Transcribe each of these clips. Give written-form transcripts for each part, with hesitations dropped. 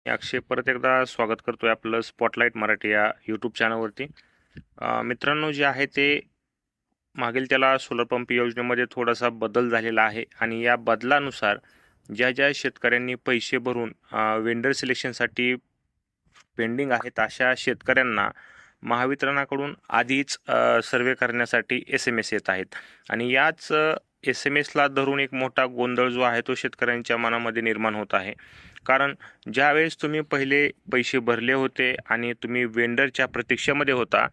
अक्षय परत एकदा स्वागत करतोय आपलं स्पॉटलाइट मराठी या यूट्यूब चॅनलवरती. मित्रांनो, जे आहे ते मागील त्याला सोलर पंप योजनेमध्ये थोडासा बदल झालेला आहे आणि या बदलानुसार ज्या ज्या शेतकऱ्यांनी पैसे भरून वेंडर सिलेक्शनसाठी पेंडिंग आहेत अशा शेतकऱ्यांना महावितरणाकडून आधीच सर्वे करण्यासाठी SMS येत आहेत आणि याच SMS ला धरून एक मोठा गोंधळ जो आहे तो शेतकऱ्यांच्या मनामध्ये निर्माण होत आहे. कारण ज्यावेळेस तुम्ही पहिले पैसे भरले होते आणि तुम्ही वेंडरच्या प्रतीक्षेमध्ये होता,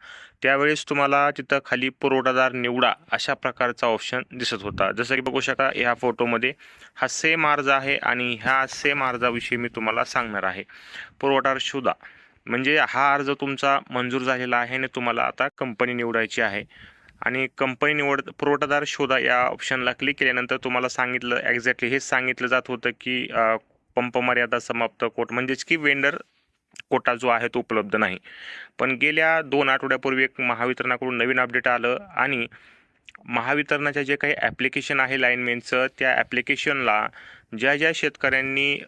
त्यावेळेस तुम्हाला तिथं खाली पुरवठादार निवडा अशा प्रकारचा ऑप्शन दिसत होता. जसं की बघू शकता ह्या फोटोमध्ये हा सेम अर्ज आहे आणि ह्या सेम अर्जाविषयी मी तुम्हाला सांगणार आहे. पुरवठादार शोधा म्हणजे हा अर्ज तुमचा मंजूर झालेला आहे आणि तुम्हाला आता कंपनी निवडायची आहे आणि कंपनी पुरवठादार शोधा या ऑप्शनला क्लिक केल्यानंतर तुम्हाला सांगितलं एक्झॅक्टली हेच सांगितलं जात होतं की पंप मर्यादा समाप्त कोट म्हणजेच की वेंडर कोटा जो आहे तो उपलब्ध नाही. पण गेल्या 2 आठवड्यापूर्वी एक महावितरणाकडून नवीन अपडेट आलं आणि महावितरणाचे जे काही ॲप्लिकेशन आहे लाईनमॅनचं त्या ॲप्लिकेशनला ज्या ज्या शेतकऱ्यांनी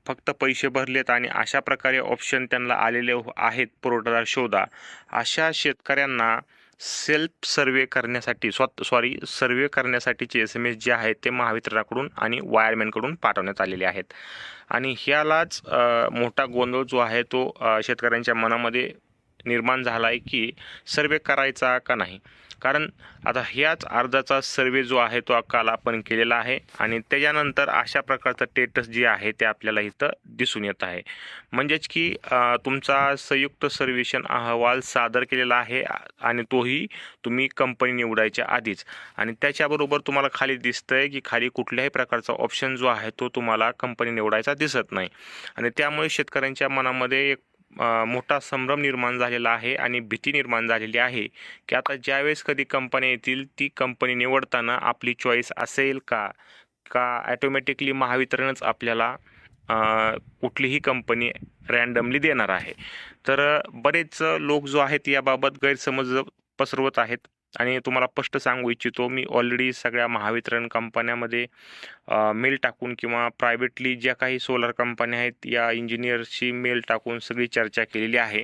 फक्त पैसे भरलेत आणि अशा प्रकारे ऑप्शन त्यांना आलेले आहेत पुरवठादार शोधा अशा शेतकऱ्यांना सेल्फ सर्वे करण्यासाठी सर्वे करण्यासाठीचे SMS जे आहेत ते महावितरणाकडून आणि वायरमॅनकडून पाठवण्यात आलेले आहेत आणि ह्यालाच मोठा गोंधळ जो आहे तो शेतकऱ्यांच्या मनामध्ये निर्माण झाला आहे की सर्वे करायचा का नाही. कारण आता ह्याच अर्जाचा सर्वे जो आहे तो काल आपण केलेला आहे आणि त्याच्यानंतर अशा प्रकारचं स्टेटस जे आहे ते आपल्याला इथं दिसून येत आहे. म्हणजेच की तुमचा संयुक्त सर्वेक्षण अहवाल सादर केलेला आहे आणि तोही तुम्ही कंपनी निवडायच्या आधीच आणि त्याच्याबरोबर तुम्हाला खाली दिसतंय की खाली कुठल्याही प्रकारचा ऑप्शन जो आहे तो तुम्हाला कंपनी निवडायचा दिसत नाही आणि त्यामुळे शेतकऱ्यांच्या मनामध्ये एक मोठा संभ्रम निर्माण झालेला आहे आणि भीती निर्माण झालेली आहे की आता ज्यावेळेस कधी कंपन्या येतील ती कंपनी निवडताना आपली चॉईस असेल का ॲटोमॅटिकली महावितरणच आपल्याला कुठलीही कंपनी रँडमली देणार आहे. तर बरेच लोक जो आहेत याबाबत गैरसमज पसरवत आहेत आणि तुम्हाला स्पष्ट सांगू इच्छितो मी ऑलरेडी सगळ्या महावितरण कंपन्यामध्ये मेल टाकून किंवा प्रायव्हेटली ज्या काही सोलर कंपन्या आहेत या इंजिनियरशी मेल टाकून सगळी चर्चा केलेली आहे.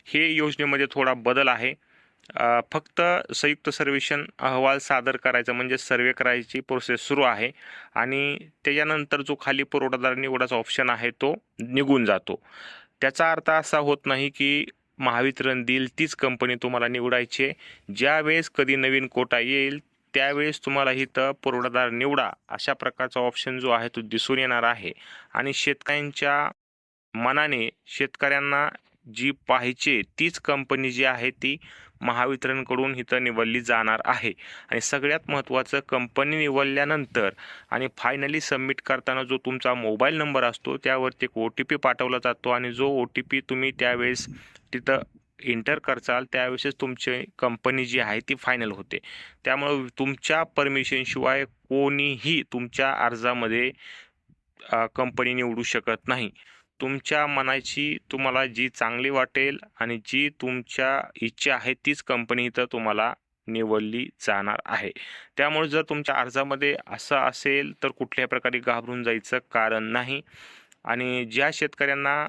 हे योजनेमध्ये थोडा बदल आहे. फक्त संयुक्त सर्वेक्षण अहवाल सादर करायचा म्हणजे सर्वे करायची प्रोसेस सुरू आहे आणि त्याच्यानंतर जो खाली पुरवठादार निवडाचा ऑप्शन आहे तो निघून जातो. त्याचा अर्थ असा होत नाही की महावितरण देईल तीच कंपनी तुम्हाला निवडायची आहे. ज्यावेळेस कधी नवीन कोटा येईल त्यावेळेस तुम्हाला इथं पुरवठादार निवडा अशा प्रकारचा ऑप्शन जो आहे तो दिसून येणार आहे आणि शेतकऱ्यांच्या मनाने शेतकऱ्यांना जी पाहिजे तीच कंपनी जी आहे ती महावितरणकडून इथं निवडली जाणार आहे आणि सगळ्यात महत्त्वाचं कंपनी निवडल्यानंतर आणि फायनली सबमिट करताना जो तुमचा मोबाईल नंबर असतो त्यावरती एक OTP पाठवला जातो आणि जो OTP तुम्ही त्यावेळेस तिथं एंटर करचाल त्यावेळेस तुमची कंपनी जी आहे ती फायनल होते. त्यामुळं तुमच्या परमिशनशिवाय कोणीही तुमच्या अर्जामध्ये कंपनी निवडू शकत नाही. तुमच्या मनाची तुम्हाला जी चांगली वाटेल आणि जी तुमच्या इच्छा आहे तीच कंपनी इथं तुम्हाला निवडली जाणार आहे. त्यामुळे जर तुमच्या अर्जामध्ये असं असेल तर कुठल्याही प्रकारे घाबरून जायचं कारण नाही आणि ज्या शेतकऱ्यांना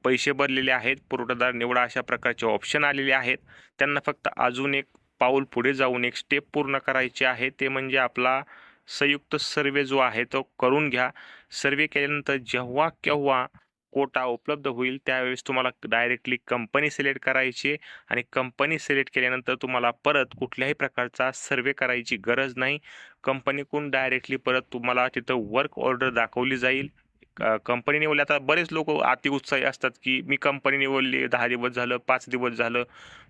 पैसे भरलेले आहेत पुरवठादार निवडा अशा प्रकारचे ऑप्शन आलेले आहेत त्यांना फक्त अजून एक पाऊल पुढे जाऊन एक स्टेप पूर्ण करायचे आहे ते म्हणजे आपला संयुक्त सर्वे जो आहे तो करून घ्या. सर्वे केल्यानंतर जेव्हा केव्हा कोटा उपलब्ध होईल त्यावेळेस तुम्हाला डायरेक्टली कंपनी सिलेक्ट करायची आणि कंपनी सिलेक्ट केल्यानंतर तुम्हाला परत कुठल्याही प्रकारचा सर्वे करायची गरज नाही. कंपनीकडून डायरेक्टली परत तुम्हाला तिथं वर्क ऑर्डर दाखवली जाईल. कंपनी निवडली आता बरेच लोक अतिउत्साही असतात की मी कंपनी निवडली 10 दिवस झालं 5 दिवस झालं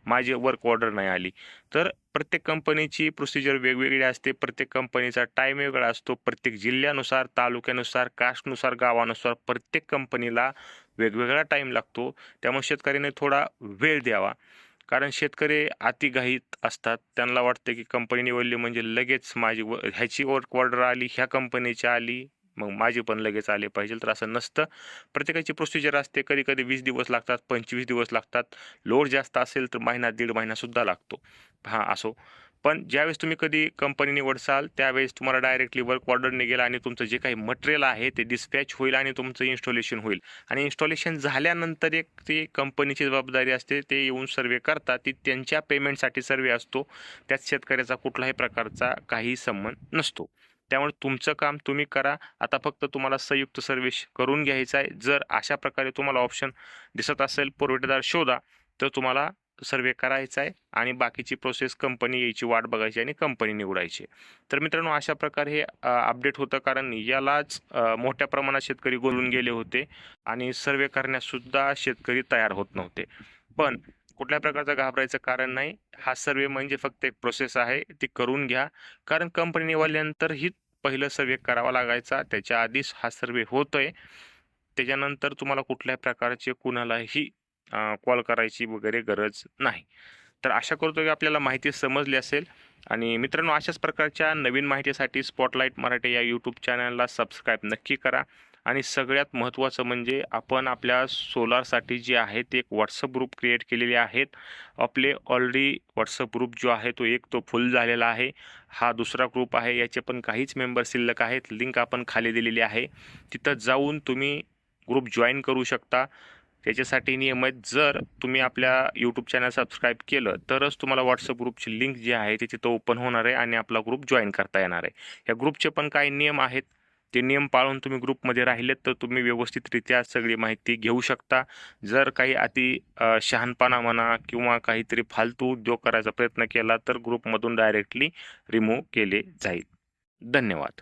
माझी वर्क ऑर्डर नाही आली. तर प्रत्येक कंपनीची प्रोसिजर वेगवेगळी असते. प्रत्येक कंपनीचा टाईम वेगळा असतो. प्रत्येक जिल्ह्यानुसार तालुक्यानुसार कास्टनुसार गावानुसार प्रत्येक कंपनीला वेगवेगळा टाईम लागतो. त्यामुळे शेतकऱ्याने थोडा वेळ द्यावा. कारण शेतकरी अतिघाईत असतात. त्यांना वाटतं की कंपनी निवडली म्हणजे लगेच माझी ह्याची वर्क ऑर्डर आली ह्या कंपनीची आली मग माझी पण लगेच आले पाहिजे. तर असं नसतं. प्रत्येकाची प्रोसिजर असते. कधी कधी 20 दिवस लागतात 25 दिवस लागतात. लोड जास्त असेल तर महिना दीड महिनासुद्धा लागतो. हां असो. पण ज्यावेळेस तुम्ही कधी कंपनी निवडसाल त्यावेळेस तुम्हाला डायरेक्टली वर्क ऑर्डर निघेल आणि तुमचं जे काही मटेरियल आहे ते डिस्पॅच होईल आणि तुमचं इन्स्टॉलेशन होईल. आणि इन्स्टॉलेशन झाल्यानंतर एक ती कंपनीची जबाबदारी असते, ते येऊन सर्वे करतात, ती त्यांच्या पेमेंटसाठी सर्वे असतो. त्यात शेतकऱ्याचा कुठल्याही प्रकारचा काही संबंध नसतो. त्यामुळे तुमचं काम तुम्ही करा. आता फक्त तुम्हाला संयुक्त सर्वे करून घ्यायचा आहे. जर अशा प्रकारे तुम्हाला ऑप्शन दिसत असेल पुरवठेदार शोधा, तर तुम्हाला सर्वे करायचा आहे आणि बाकीची प्रोसेस कंपनी यायची वाट बघायची आणि कंपनी निवडायची. तर मित्रांनो, अशा प्रकारे हे अपडेट होतं, कारण यालाच मोठ्या प्रमाणात शेतकरी गोळून गेले होते आणि सर्वे करण्यासुद्धा शेतकरी तयार होत नव्हते. पण कुठल्या प्रकारचं घाबरायचं कारण नाही. हा सर्वे म्हणजे फक्त एक प्रोसेस आहे, ती करून घ्या. कारण कंपनी निवडल्यानंतर ही पहिलं सर्वे करावा लागायचा, त्याच्या आधीच हा सर्वे होतोय. त्याच्यानंतर तुम्हाला कुठल्याही प्रकारचे कुणालाही कॉल करायची वगैरे गरज नाही. तर आशा करतो की आपल्याला माहिती समजली असेल. आणि मित्रांनो, अशाच प्रकारच्या नवीन माहितीसाठी स्पॉटलाईट मराठी या यूट्यूब चॅनलला सबस्क्राईब नक्की करा. आणि सगळ्यात महत्त्वाचं म्हणजे आपण आपल्या सोलारसाठी जे आहे ते एक व्हॉट्सअप ग्रुप क्रिएट केलेले आहेत. आपले ऑलरेडी व्हॉट्सअप ग्रुप जो आहे तो फुल झालेला आहे. हा दुसरा ग्रुप आहे, याचे पण काहीच मेंबर शिल्लक आहेत. लिंक आपण खाली दिलेली आहे, तिथं जाऊन तुम्ही ग्रुप जॉईन करू शकता. त्याच्यासाठी नियम आहेत, जर तुम्ही आपल्या यूट्यूब चॅनल सबस्क्राईब केलं तरच तुम्हाला व्हॉट्सअप ग्रुपची लिंक जी आहे ती तिथं ओपन होणार आहे आणि आपला ग्रुप जॉईन करता येणार आहे. या ग्रुपचे पण काही नियम आहेत, ते नियम पाळून तुम्ही ग्रुपमध्ये राहिलेत तर तुम्ही व्यवस्थितरित्या सगळी माहिती घेऊ शकता. जर काही शहाणपणा म्हणा किंवा काहीतरी फालतू उद्योग करायचा प्रयत्न केला तर ग्रुपमधून डायरेक्टली रिमूव्ह केले जाईल. धन्यवाद.